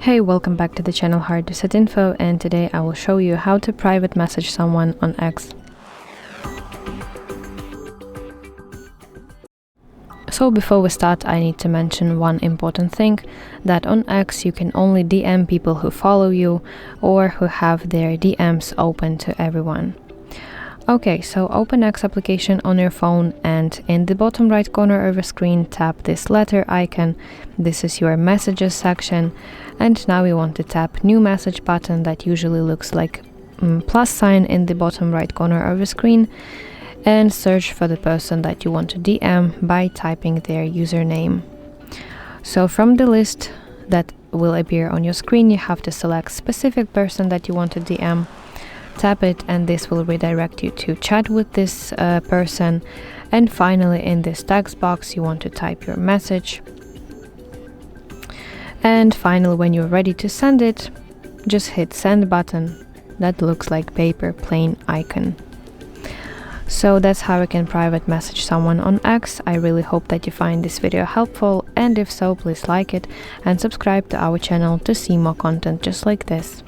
Hey, welcome back to the channel Hard to Set Info, and today I will show you how to private message someone on X. So before we start, I need to mention one important thing, that on X you can only DM people who follow you or who have their DMs open to everyone. Okay, so open X application on your phone, and in the bottom right corner of your screen tap this letter icon. This is your messages section, and now we want to tap new message button that usually looks like plus sign in the bottom right corner of your screen, and search for the person that you want to DM by typing their username. So from the list that will appear on your screen, you have to select specific person that you want to DM. Tap it, and this will redirect you to chat with this person. And finally, in this text box you want to type your message, and finally when you're ready to send it, just hit send button that looks like paper plane icon. So that's how you can private message someone on X. I really hope that you find this video helpful, and if so, please like it and subscribe to our channel to see more content just like this.